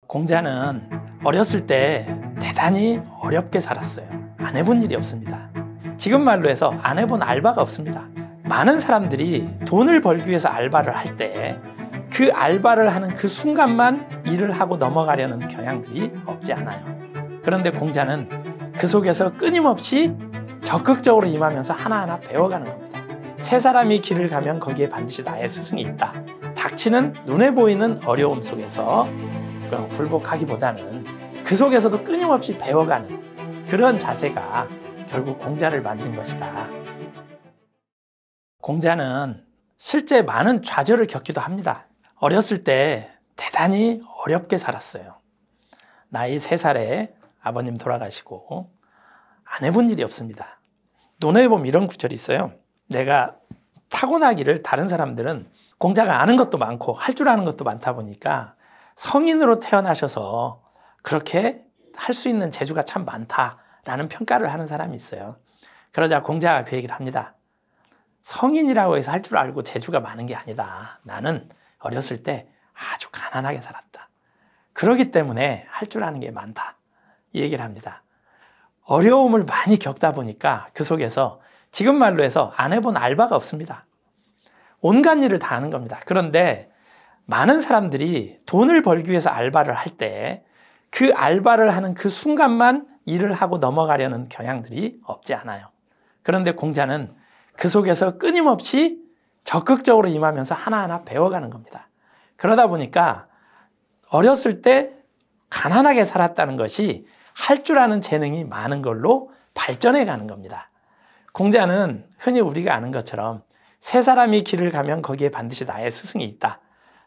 공자는 어렸을 때 대단히 어렵게 살았어요. 안 해본 일이 없습니다. 지금 말로 해서 안 해본 알바가 없습니다. 많은 사람들이 돈을 벌기 위해서 알바를 할 때 그 알바를 하는 그 순간만 일을 하고 넘어가려는 경향들이 없지 않아요. 그런데 공자는 그 속에서 끊임없이 적극적으로 임하면서 하나하나 배워가는 겁니다. 세 사람이 길을 가면 거기에 반드시 나의 스승이 있다. 닥치는 눈에 보이는 어려움 속에서 굴복하기보다는 그 속에서도 끊임없이 배워가는 그런 자세가 결국 공자를 만든 것이다. 공자는 실제 많은 좌절을 겪기도 합니다. 어렸을 때 대단히 어렵게 살았어요. 나이 3살에 아버님 돌아가시고 안 해본 일이 없습니다. 논어에 보면 이런 구절이 있어요. 내가 타고나기를 다른 사람들은 공자가 아는 것도 많고 할 줄 아는 것도 많다 보니까 성인으로 태어나셔서 그렇게 할 수 있는 재주가 참 많다라는 평가를 하는 사람이 있어요. 그러자 공자가 그 얘기를 합니다. 성인이라고 해서 할 줄 알고 재주가 많은 게 아니다. 나는 어렸을 때 아주 가난하게 살았다. 그렇기 때문에 할 줄 아는 게 많다. 이 얘기를 합니다. 어려움을 많이 겪다 보니까 그 속에서 지금 말로 해서 안 해본 알바가 없습니다. 온갖 일을 다 하는 겁니다. 그런데 많은 사람들이 돈을 벌기 위해서 알바를 할 때 그 알바를 하는 그 순간만 일을 하고 넘어가려는 경향들이 없지 않아요. 그런데 공자는 그 속에서 끊임없이 적극적으로 임하면서 하나하나 배워가는 겁니다. 그러다 보니까 어렸을 때 가난하게 살았다는 것이 할 줄 아는 재능이 많은 걸로 발전해 가는 겁니다. 공자는 흔히 우리가 아는 것처럼 세 사람이 길을 가면 거기에 반드시 나의 스승이 있다.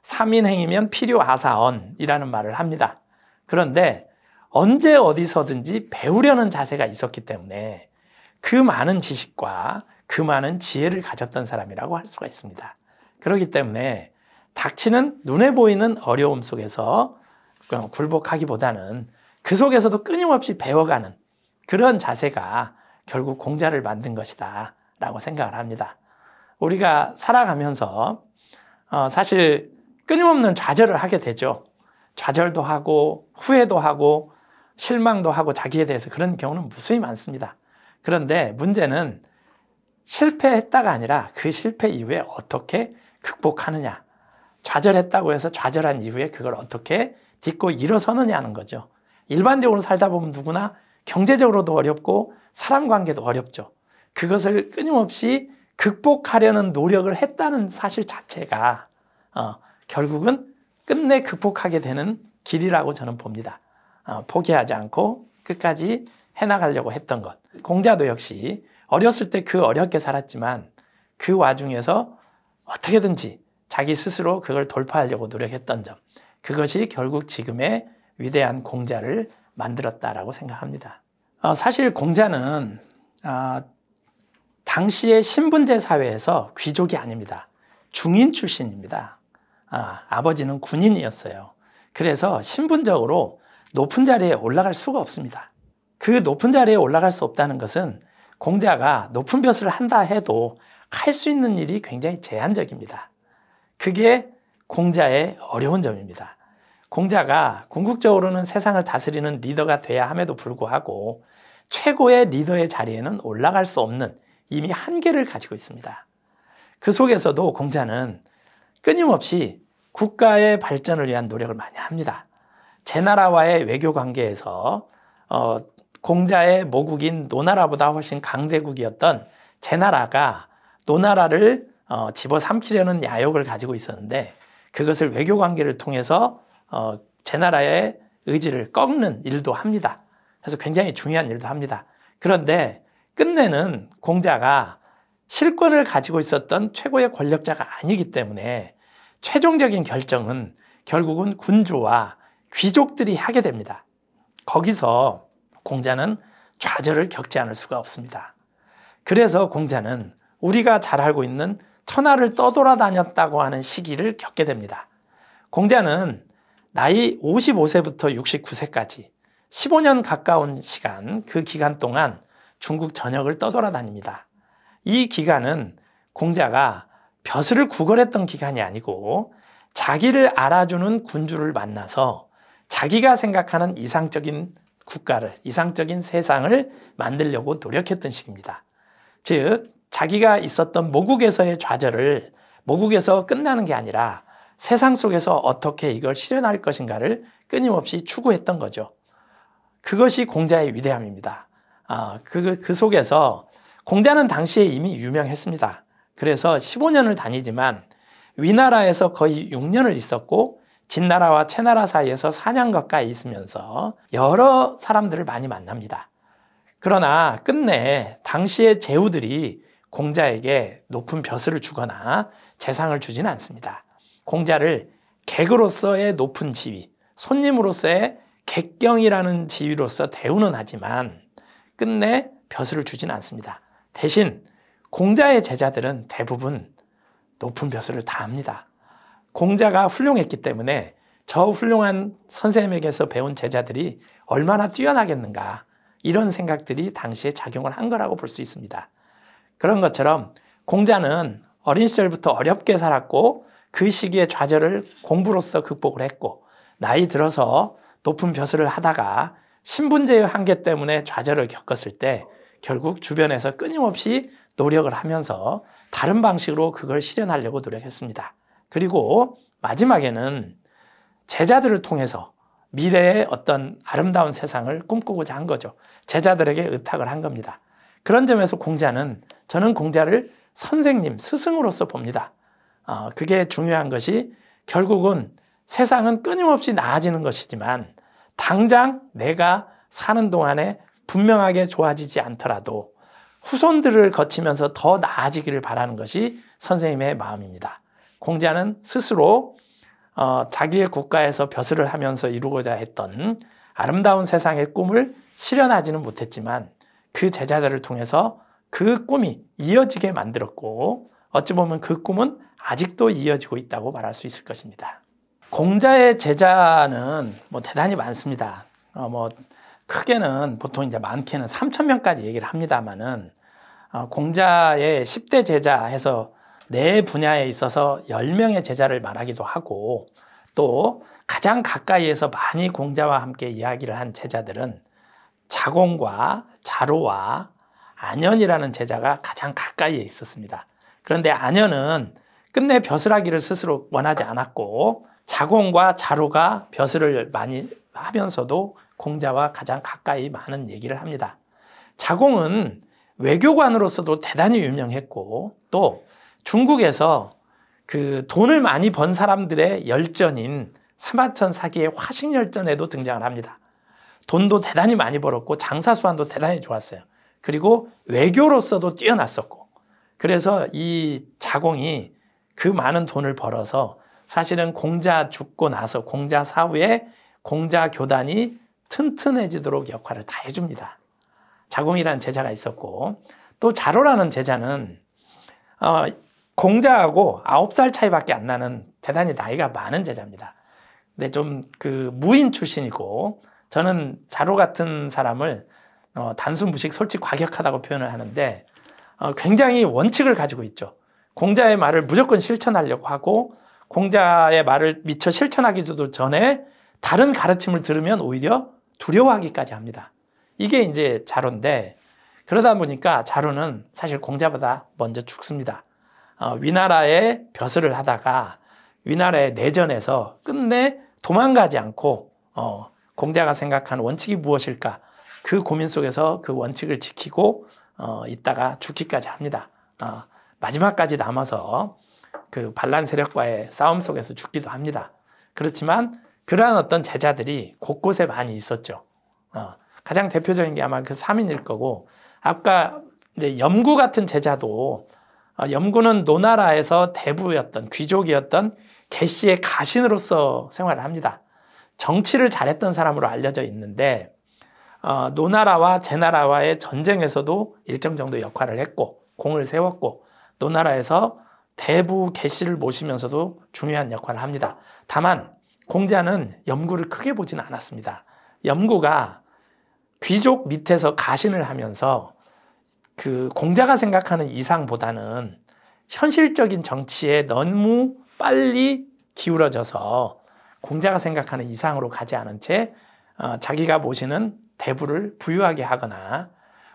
삼인행이면 필요하사언이라는 말을 합니다. 그런데 언제 어디서든지 배우려는 자세가 있었기 때문에 그 많은 지식과 그 많은 지혜를 가졌던 사람이라고 할 수가 있습니다. 그렇기 때문에 닥치는 눈에 보이는 어려움 속에서 굴복하기보다는 그 속에서도 끊임없이 배워가는 그런 자세가 결국 공자를 만든 것이다 라고 생각을 합니다. 우리가 살아가면서 사실 끊임없는 좌절을 하게 되죠. 좌절도 하고 후회도 하고 실망도 하고 자기에 대해서 그런 경우는 무수히 많습니다. 그런데 문제는 실패했다가 아니라 그 실패 이후에 어떻게 극복하느냐. 좌절했다고 해서 좌절한 이후에 그걸 어떻게 딛고 일어서느냐 하는 거죠. 일반적으로 살다 보면 누구나 경제적으로도 어렵고 사람 관계도 어렵죠. 그것을 끊임없이 극복하려는 노력을 했다는 사실 자체가 결국은 끝내 극복하게 되는 길이라고 저는 봅니다. 포기하지 않고 끝까지 해나가려고 했던 것. 공자도 역시 어렸을 때 그 어렵게 살았지만 그 와중에서 어떻게든지 자기 스스로 그걸 돌파하려고 노력했던 점. 그것이 결국 지금의 위대한 공자를 만들었다라고 생각합니다. 사실 공자는 당시의 신분제 사회에서 귀족이 아닙니다. 중인 출신입니다. 아버지는 군인이었어요. 그래서 신분적으로 높은 자리에 올라갈 수가 없습니다. 그 높은 자리에 올라갈 수 없다는 것은 공자가 높은 벼슬을 한다 해도 할 수 있는 일이 굉장히 제한적입니다. 그게 공자의 어려운 점입니다. 공자가 궁극적으로는 세상을 다스리는 리더가 돼야 함에도 불구하고 최고의 리더의 자리에는 올라갈 수 없는 이미 한계를 가지고 있습니다. 그 속에서도 공자는 끊임없이 국가의 발전을 위한 노력을 많이 합니다. 제나라와의 외교 관계에서 공자의 모국인 노나라보다 훨씬 강대국이었던 제나라가 노나라를 집어삼키려는 야욕을 가지고 있었는데 그것을 외교 관계를 통해서 제나라의 의지를 꺾는 일도 합니다. 그래서 굉장히 중요한 일도 합니다. 그런데 끝내는 공자가 실권을 가지고 있었던 최고의 권력자가 아니기 때문에 최종적인 결정은 결국은 군주와 귀족들이 하게 됩니다. 거기서 공자는 좌절을 겪지 않을 수가 없습니다. 그래서 공자는 우리가 잘 알고 있는 천하를 떠돌아다녔다고 하는 시기를 겪게 됩니다. 공자는 나이 55세부터 69세까지 15년 가까운 시간, 그 기간 동안 중국 전역을 떠돌아다닙니다. 이 기간은 공자가 벼슬을 구걸했던 기간이 아니고 자기를 알아주는 군주를 만나서 자기가 생각하는 이상적인 국가를, 이상적인 세상을 만들려고 노력했던 시기입니다. 즉 자기가 있었던 모국에서의 좌절을 모국에서 끝나는 게 아니라 세상 속에서 어떻게 이걸 실현할 것인가를 끊임없이 추구했던 거죠. 그것이 공자의 위대함입니다. 그 속에서 공자는 당시에 이미 유명했습니다. 그래서 15년을 다니지만 위나라에서 거의 6년을 있었고 진나라와 채나라 사이에서 4년 가까이 있으면서 여러 사람들을 많이 만납니다. 그러나 끝내 당시의 제후들이 공자에게 높은 벼슬을 주거나 재상을 주지는 않습니다. 공자를 객으로서의 높은 지위, 손님으로서의 객경이라는 지위로서 대우는 하지만 끝내 벼슬을 주지는 않습니다. 대신 공자의 제자들은 대부분 높은 벼슬을 다 합니다. 공자가 훌륭했기 때문에 저 훌륭한 선생님에게서 배운 제자들이 얼마나 뛰어나겠는가, 이런 생각들이 당시에 작용을 한 거라고 볼 수 있습니다. 그런 것처럼 공자는 어린 시절부터 어렵게 살았고 그 시기에 좌절을 공부로서 극복을 했고 나이 들어서 높은 벼슬을 하다가 신분제의 한계 때문에 좌절을 겪었을 때 결국 주변에서 끊임없이 노력을 하면서 다른 방식으로 그걸 실현하려고 노력했습니다. 그리고 마지막에는 제자들을 통해서 미래의 어떤 아름다운 세상을 꿈꾸고자 한 거죠. 제자들에게 의탁을 한 겁니다. 그런 점에서 저는 공자를 선생님, 스승으로서 봅니다. 그게 중요한 것이 결국은 세상은 끊임없이 나아지는 것이지만 당장 내가 사는 동안에 분명하게 좋아지지 않더라도 후손들을 거치면서 더 나아지기를 바라는 것이 선생님의 마음입니다. 공자는 스스로 자기의 국가에서 벼슬을 하면서 이루고자 했던 아름다운 세상의 꿈을 실현하지는 못했지만 그 제자들을 통해서 그 꿈이 이어지게 만들었고 어찌 보면 그 꿈은 아직도 이어지고 있다고 말할 수 있을 것입니다. 공자의 제자는 대단히 많습니다. 크게는 보통 이제 많게는 3,000명까지 얘기를 합니다만은 공자의 10대 제자 해서 내 분야에 있어서 10명의 제자를 말하기도 하고 또 가장 가까이에서 많이 공자와 함께 이야기를 한 제자들은 자공과 자로와 안현이라는 제자가 가장 가까이에 있었습니다. 그런데 안현은 끝내 벼슬하기를 스스로 원하지 않았고 자공과 자로가 벼슬을 많이 하면서도 공자와 가장 가까이 많은 얘기를 합니다. 자공은 외교관으로서도 대단히 유명했고 또 중국에서 그 돈을 많이 번 사람들의 열전인 사마천 사기의 화식열전에도 등장을 합니다. 돈도 대단히 많이 벌었고 장사 수완도 대단히 좋았어요. 그리고 외교로서도 뛰어났었고 그래서 이 자공이 그 많은 돈을 벌어서 사실은 공자 죽고 나서 공자 사후에 공자 교단이 튼튼해지도록 역할을 다 해줍니다. 자공이라는 제자가 있었고 또 자로라는 제자는 공자하고 9살 차이밖에 안 나는 대단히 나이가 많은 제자입니다. 근데 좀 그 무인 출신이고 저는 자로 같은 사람을 단순 무식 솔직 과격하다고 표현을 하는데 굉장히 원칙을 가지고 있죠. 공자의 말을 무조건 실천하려고 하고 공자의 말을 미처 실천하기도 전에 다른 가르침을 들으면 오히려 두려워하기까지 합니다. 이게 이제 자로인데 그러다 보니까 자로는 사실 공자보다 먼저 죽습니다. 위나라에 벼슬을 하다가 위나라의 내전에서 끝내 도망가지 않고 공자가 생각하는 원칙이 무엇일까 그 고민 속에서 그 원칙을 지키고 있다가 죽기까지 합니다. 마지막까지 남아서 그 반란 세력과의 싸움 속에서 죽기도 합니다. 그렇지만 그러한 어떤 제자들이 곳곳에 많이 있었죠. 가장 대표적인 게 아마 그 3인일 거고 아까 이제 염구 같은 제자도 염구는 노나라에서 대부였던 귀족이었던 개씨의 가신으로서 생활을 합니다. 정치를 잘했던 사람으로 알려져 있는데 노나라와 제나라와의 전쟁에서도 일정 정도 역할을 했고 공을 세웠고 노나라에서 대부 개씨를 모시면서도 중요한 역할을 합니다. 다만 공자는 염구를 크게 보지는 않았습니다. 염구가 귀족 밑에서 가신을 하면서 그 공자가 생각하는 이상보다는 현실적인 정치에 너무 빨리 기울어져서 공자가 생각하는 이상으로 가지 않은 채 자기가 모시는 대부를 부유하게 하거나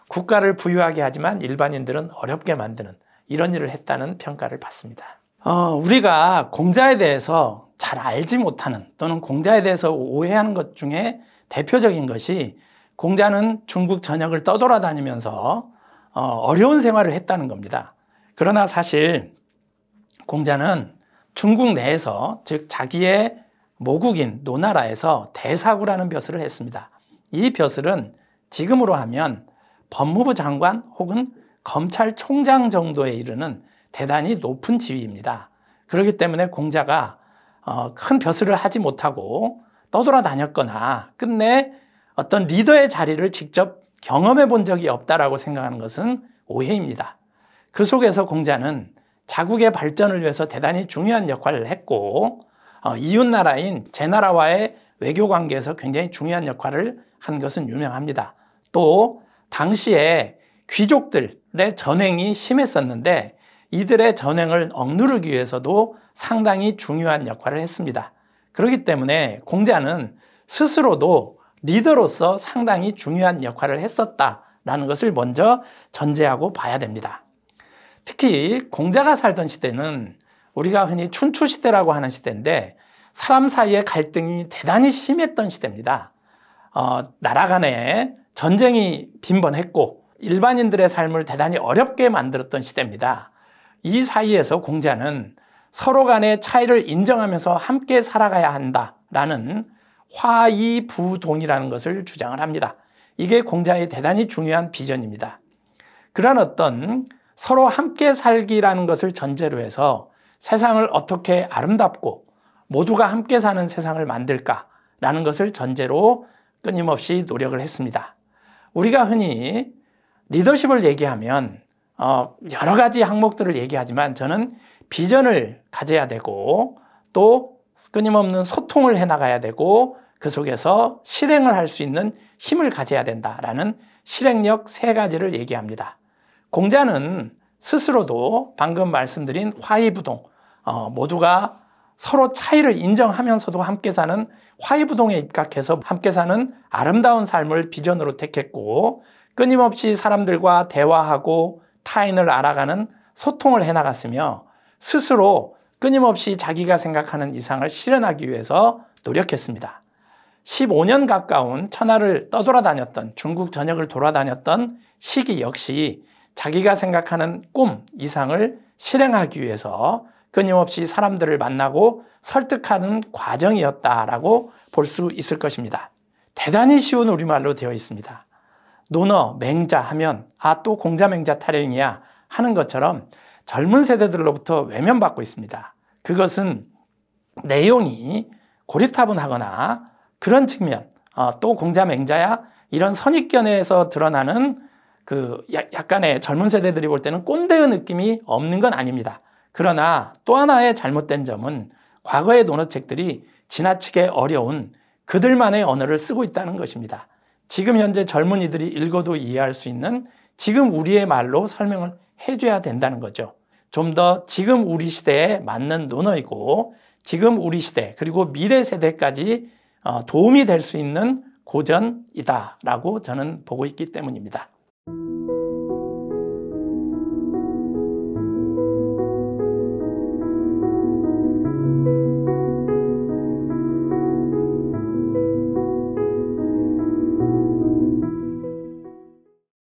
국가를 부유하게 하지만 일반인들은 어렵게 만드는 이런 일을 했다는 평가를 받습니다. 우리가 공자에 대해서 잘 알지 못하는 또는 공자에 대해서 오해하는 것 중에 대표적인 것이 공자는 중국 전역을 떠돌아다니면서 어려운 생활을 했다는 겁니다. 그러나 사실 공자는 중국 내에서, 즉 자기의 모국인 노나라에서 대사구라는 벼슬을 했습니다. 이 벼슬은 지금으로 하면 법무부 장관 혹은 검찰총장 정도에 이르는 대단히 높은 지위입니다. 그렇기 때문에 공자가 큰 벼슬을 하지 못하고 떠돌아다녔거나 끝내 어떤 리더의 자리를 직접 경험해 본 적이 없다라고 생각하는 것은 오해입니다. 그 속에서 공자는 자국의 발전을 위해서 대단히 중요한 역할을 했고 이웃나라인 제나라와의 외교 관계에서 굉장히 중요한 역할을 한 것은 유명합니다. 또 당시에 귀족들의 전횡이 심했었는데 이들의 전횡을 억누르기 위해서도 상당히 중요한 역할을 했습니다. 그렇기 때문에 공자는 스스로도 리더로서 상당히 중요한 역할을 했었다라는 것을 먼저 전제하고 봐야 됩니다. 특히 공자가 살던 시대는 우리가 흔히 춘추시대라고 하는 시대인데 사람 사이의 갈등이 대단히 심했던 시대입니다. 나라 간에 전쟁이 빈번했고 일반인들의 삶을 대단히 어렵게 만들었던 시대입니다. 이 사이에서 공자는 서로 간의 차이를 인정하면서 함께 살아가야 한다라는 화이부동이라는 것을 주장을 합니다. 이게 공자의 대단히 중요한 비전입니다. 그런 어떤 서로 함께 살기라는 것을 전제로 해서 세상을 어떻게 아름답고 모두가 함께 사는 세상을 만들까라는 것을 전제로 끊임없이 노력을 했습니다. 우리가 흔히 리더십을 얘기하면 여러 가지 항목들을 얘기하지만 저는 비전을 가져야 되고 또 끊임없는 소통을 해나가야 되고 그 속에서 실행을 할 수 있는 힘을 가져야 된다라는 실행력 3가지를 얘기합니다. 공자는 스스로도 방금 말씀드린 화이부동, 모두가 서로 차이를 인정하면서도 함께 사는 화이부동에 입각해서 함께 사는 아름다운 삶을 비전으로 택했고 끊임없이 사람들과 대화하고 타인을 알아가는 소통을 해나갔으며 스스로 끊임없이 자기가 생각하는 이상을 실현하기 위해서 노력했습니다. 15년 가까운 천하를 떠돌아다녔던 중국 전역을 돌아다녔던 시기 역시 자기가 생각하는 꿈 이상을 실행하기 위해서 끊임없이 사람들을 만나고 설득하는 과정이었다라고 볼 수 있을 것입니다. 대단히 쉬운 우리말로 되어 있습니다. 논어, 맹자 하면 또 공자 맹자 타령이야 하는 것처럼 젊은 세대들로부터 외면받고 있습니다. 그것은 내용이 고리타분하거나 그런 측면, 또 공자 맹자야 이런 선입견에서 드러나는 약간의 젊은 세대들이 볼 때는 꼰대의 느낌이 없는 건 아닙니다. 그러나 또 하나의 잘못된 점은 과거의 논어책들이 지나치게 어려운 그들만의 언어를 쓰고 있다는 것입니다. 지금 현재 젊은이들이 읽어도 이해할 수 있는 지금 우리의 말로 설명을 해줘야 된다는 거죠. 좀 더 지금 우리 시대에 맞는 논어이고 지금 우리 시대 그리고 미래 세대까지 도움이 될 수 있는 고전이다라고 저는 보고 있기 때문입니다.